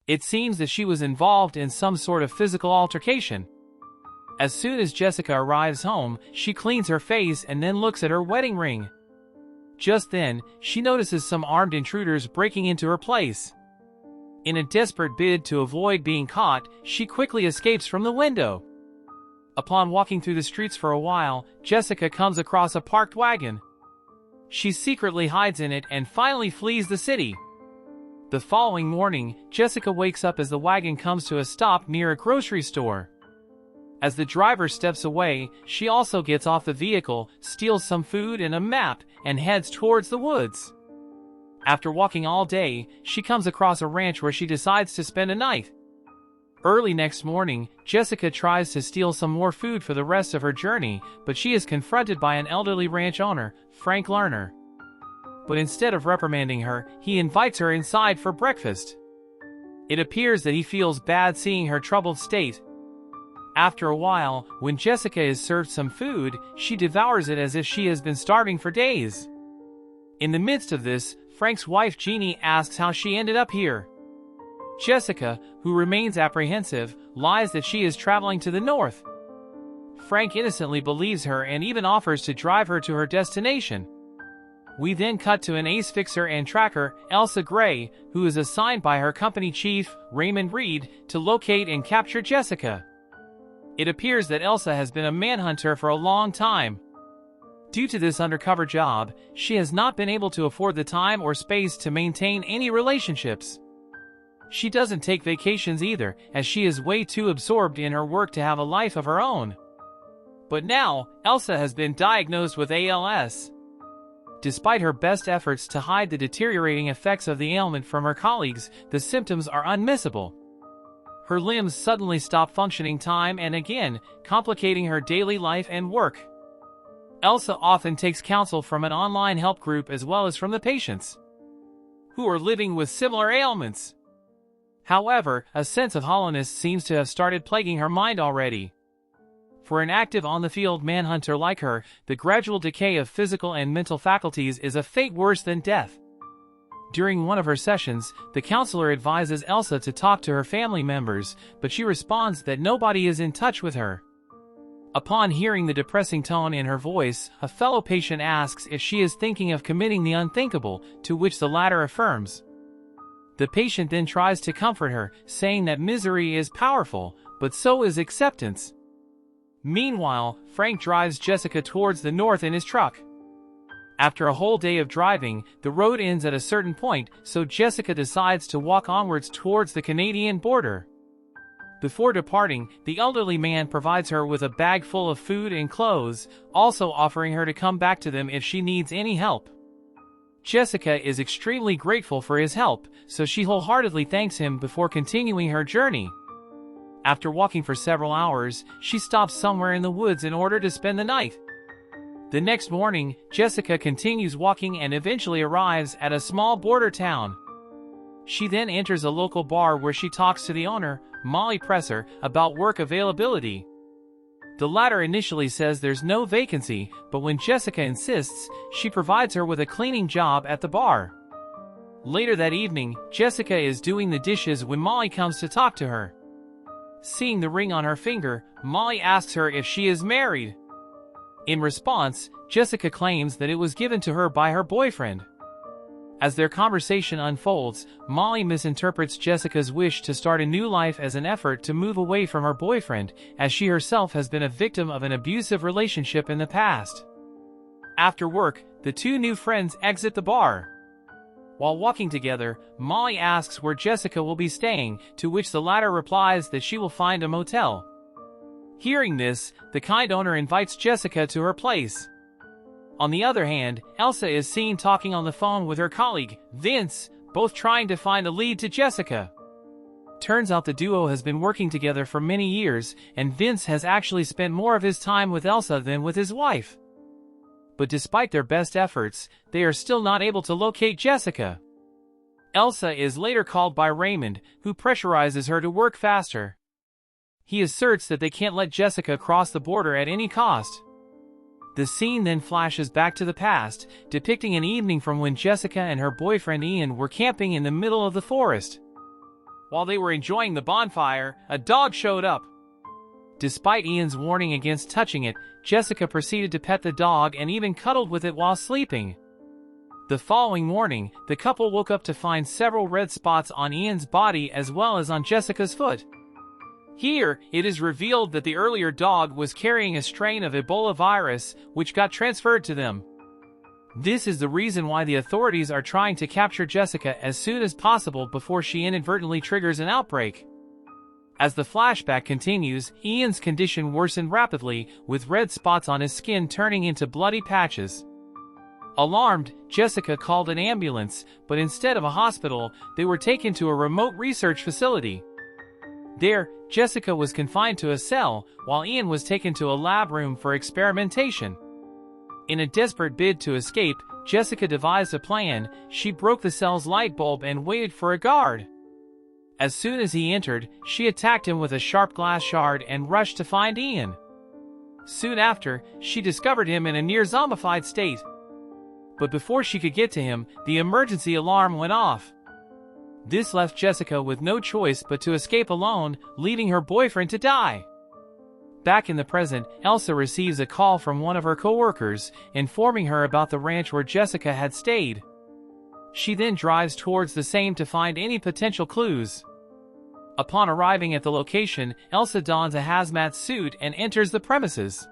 It seems that she was involved in some sort of physical altercation. As soon as Jessica arrives home, she cleans her face and then looks at her wedding ring. Just then, she notices some armed intruders breaking into her place. In a desperate bid to avoid being caught, she quickly escapes from the window. Upon walking through the streets for a while, Jessica comes across a parked wagon. She secretly hides in it and finally flees the city. The following morning, Jessica wakes up as the wagon comes to a stop near a grocery store. As the driver steps away, she also gets off the vehicle, steals some food and a map, and heads towards the woods. After walking all day, she comes across a ranch where she decides to spend a night. Early next morning, Jessica tries to steal some more food for the rest of her journey, but she is confronted by an elderly ranch owner, Frank Lerner. But instead of reprimanding her, he invites her inside for breakfast. It appears that he feels bad seeing her troubled state. After a while, when Jessica is served some food, she devours it as if she has been starving for days. In the midst of this, Frank's wife Jeannie asks how she ended up here. Jessica, who remains apprehensive, lies that she is traveling to the north. Frank innocently believes her and even offers to drive her to her destination. We then cut to an ace fixer and tracker, Elsa Gray, who is assigned by her company chief, Raymond Reed, to locate and capture Jessica. It appears that Elsa has been a manhunter for a long time. Due to this undercover job, she has not been able to afford the time or space to maintain any relationships. She doesn't take vacations either, as she is way too absorbed in her work to have a life of her own. But now, Elsa has been diagnosed with ALS. Despite her best efforts to hide the deteriorating effects of the ailment from her colleagues, the symptoms are unmissable. Her limbs suddenly stop functioning time and again, complicating her daily life and work. Elsa often takes counsel from an online help group as well as from the patients who are living with similar ailments. However, a sense of hollowness seems to have started plaguing her mind already. For an active on-the-field manhunter like her, the gradual decay of physical and mental faculties is a fate worse than death. During one of her sessions, the counselor advises Elsa to talk to her family members, but she responds that nobody is in touch with her. Upon hearing the depressing tone in her voice, a fellow patient asks if she is thinking of committing the unthinkable, to which the latter affirms. The patient then tries to comfort her, saying that misery is powerful, but so is acceptance. Meanwhile, Frank drives Jessica towards the north in his truck. After a whole day of driving, the road ends at a certain point, so Jessica decides to walk onwards towards the Canadian border. Before departing, the elderly man provides her with a bag full of food and clothes, also offering her to come back to them if she needs any help. Jessica is extremely grateful for his help, so she wholeheartedly thanks him before continuing her journey. After walking for several hours, she stops somewhere in the woods in order to spend the night. The next morning, Jessica continues walking and eventually arrives at a small border town. She then enters a local bar where she talks to the owner, Molly Presser, about work availability. The latter initially says there's no vacancy, but when Jessica insists, she provides her with a cleaning job at the bar. Later that evening, Jessica is doing the dishes when Molly comes to talk to her. Seeing the ring on her finger, Molly asks her if she is married. In response, Jessica claims that it was given to her by her boyfriend. As their conversation unfolds, Molly misinterprets Jessica's wish to start a new life as an effort to move away from her boyfriend, as she herself has been a victim of an abusive relationship in the past. After work, the two new friends exit the bar. While walking together, Molly asks where Jessica will be staying, to which the latter replies that she will find a motel. Hearing this, the kind owner invites Jessica to her place. On the other hand, Elsa is seen talking on the phone with her colleague, Vince, both trying to find a lead to Jessica. Turns out the duo has been working together for many years, and Vince has actually spent more of his time with Elsa than with his wife. But despite their best efforts, they are still not able to locate Jessica. Elsa is later called by Raymond, who pressurizes her to work faster. He asserts that they can't let Jessica cross the border at any cost. The scene then flashes back to the past, depicting an evening from when Jessica and her boyfriend Ian were camping in the middle of the forest. While they were enjoying the bonfire, a dog showed up. Despite Ian's warning against touching it, Jessica proceeded to pet the dog and even cuddled with it while sleeping. The following morning, the couple woke up to find several red spots on Ian's body as well as on Jessica's foot. Here, it is revealed that the earlier dog was carrying a strain of Ebola virus, which got transferred to them. This is the reason why the authorities are trying to capture Jessica as soon as possible before she inadvertently triggers an outbreak. As the flashback continues, Ian's condition worsened rapidly, with red spots on his skin turning into bloody patches. Alarmed, Jessica called an ambulance, but instead of a hospital, they were taken to a remote research facility. There, Jessica was confined to a cell, while Ian was taken to a lab room for experimentation. In a desperate bid to escape, Jessica devised a plan. She broke the cell's light bulb and waited for a guard. As soon as he entered, she attacked him with a sharp glass shard and rushed to find Ian. Soon after, she discovered him in a near zombified state. But before she could get to him, the emergency alarm went off. This left Jessica with no choice but to escape alone, leaving her boyfriend to die. Back in the present, Elsa receives a call from one of her co-workers, informing her about the ranch where Jessica had stayed. She then drives towards the same to find any potential clues. Upon arriving at the location, Elsa dons a hazmat suit and enters the premises.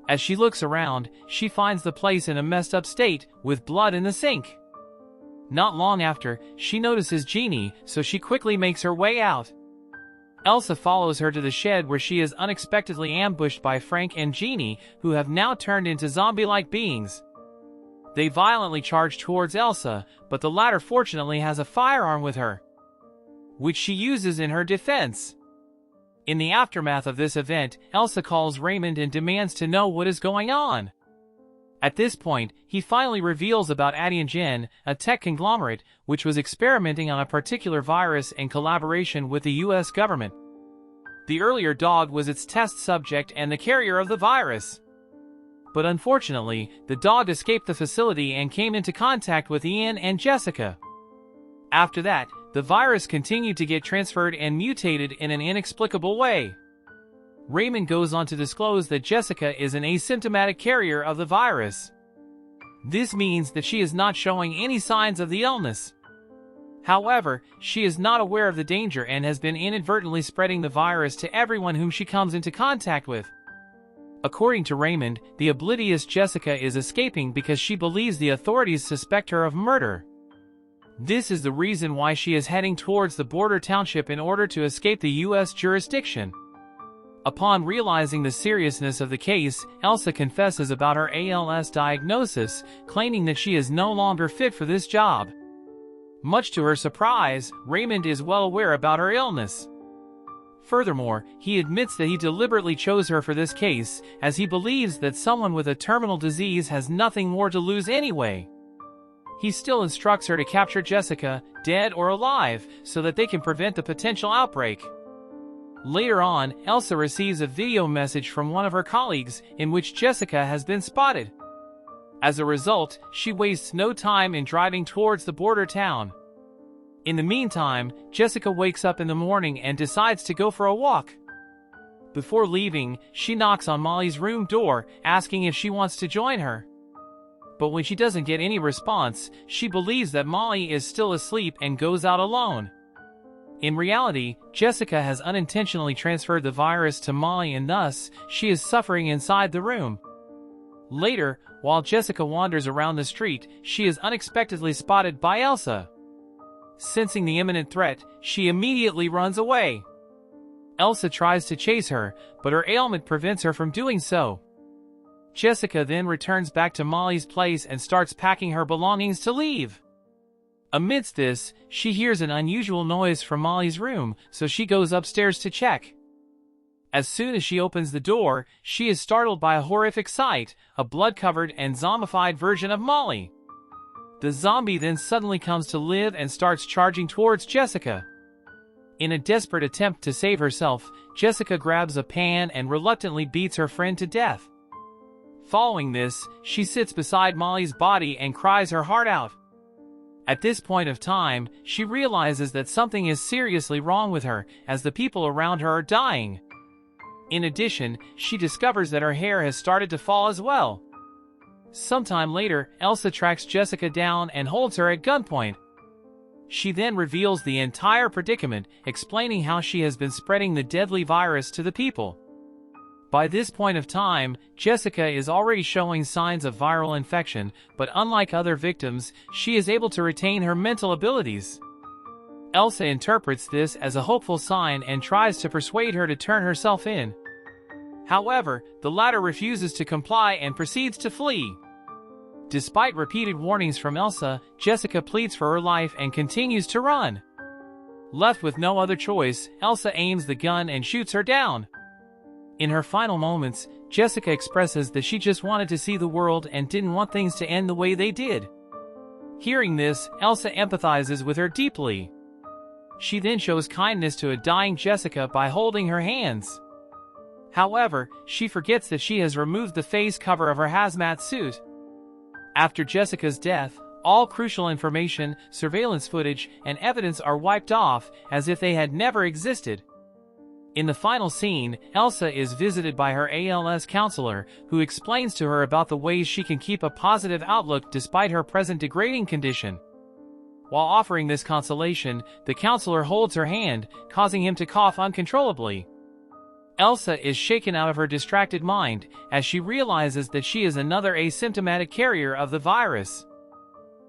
As she looks around, she finds the place in a messed up state, with blood in the sink. Not long after, she notices Jeannie, so she quickly makes her way out. Elsa follows her to the shed where she is unexpectedly ambushed by Frank and Jeannie, who have now turned into zombie-like beings. They violently charge towards Elsa, but the latter fortunately has a firearm with her, which she uses in her defense. In the aftermath of this event, Elsa calls Raymond and demands to know what is going on. At this point, he finally reveals about Adyen, a tech conglomerate, which was experimenting on a particular virus in collaboration with the US government. The earlier dog was its test subject and the carrier of the virus. But unfortunately, the dog escaped the facility and came into contact with Ian and Jessica. After that, the virus continued to get transferred and mutated in an inexplicable way. Raymond goes on to disclose that Jessica is an asymptomatic carrier of the virus. This means that she is not showing any signs of the illness. However, she is not aware of the danger and has been inadvertently spreading the virus to everyone whom she comes into contact with. According to Raymond, the oblivious Jessica is escaping because she believes the authorities suspect her of murder. This is the reason why she is heading towards the border township in order to escape the US jurisdiction. Upon realizing the seriousness of the case, Elsa confesses about her ALS diagnosis, claiming that she is no longer fit for this job. Much to her surprise, Raymond is well aware about her illness. Furthermore, he admits that he deliberately chose her for this case, as he believes that someone with a terminal disease has nothing more to lose anyway. He still instructs her to capture Jessica, dead or alive, so that they can prevent the potential outbreak. Later on, Elsa receives a video message from one of her colleagues, in which Jessica has been spotted. As a result, she wastes no time in driving towards the border town. In the meantime, Jessica wakes up in the morning and decides to go for a walk. Before leaving, she knocks on Molly's room door, asking if she wants to join her. But when she doesn't get any response, she believes that Molly is still asleep and goes out alone. In reality, Jessica has unintentionally transferred the virus to Molly and thus, she is suffering inside the room. Later, while Jessica wanders around the street, she is unexpectedly spotted by Elsa. Sensing the imminent threat, she immediately runs away. Elsa tries to chase her, but her ailment prevents her from doing so. Jessica then returns back to Molly's place and starts packing her belongings to leave. Amidst this, she hears an unusual noise from Molly's room, so she goes upstairs to check. As soon as she opens the door, she is startled by a horrific sight, a blood-covered and zombified version of Molly. The zombie then suddenly comes to life and starts charging towards Jessica. In a desperate attempt to save herself, Jessica grabs a pan and reluctantly beats her friend to death. Following this, she sits beside Molly's body and cries her heart out. At this point of time, she realizes that something is seriously wrong with her, as the people around her are dying. In addition, she discovers that her hair has started to fall as well. Sometime later, Elsa tracks Jessica down and holds her at gunpoint. She then reveals the entire predicament, explaining how she has been spreading the deadly virus to the people. By this point of time, Jessica is already showing signs of viral infection, but unlike other victims, she is able to retain her mental abilities. Elsa interprets this as a hopeful sign and tries to persuade her to turn herself in. However, the latter refuses to comply and proceeds to flee. Despite repeated warnings from Elsa, Jessica pleads for her life and continues to run. Left with no other choice, Elsa aims the gun and shoots her down. In her final moments, Jessica expresses that she just wanted to see the world and didn't want things to end the way they did. Hearing this, Elsa empathizes with her deeply. She then shows kindness to a dying Jessica by holding her hands. However, she forgets that she has removed the face cover of her hazmat suit. After Jessica's death, all crucial information, surveillance footage, and evidence are wiped off as if they had never existed. In the final scene, Elsa is visited by her ALS counselor, who explains to her about the ways she can keep a positive outlook despite her present degrading condition. While offering this consolation, the counselor holds her hand, causing him to cough uncontrollably. Elsa is shaken out of her distracted mind, as she realizes that she is another asymptomatic carrier of the virus.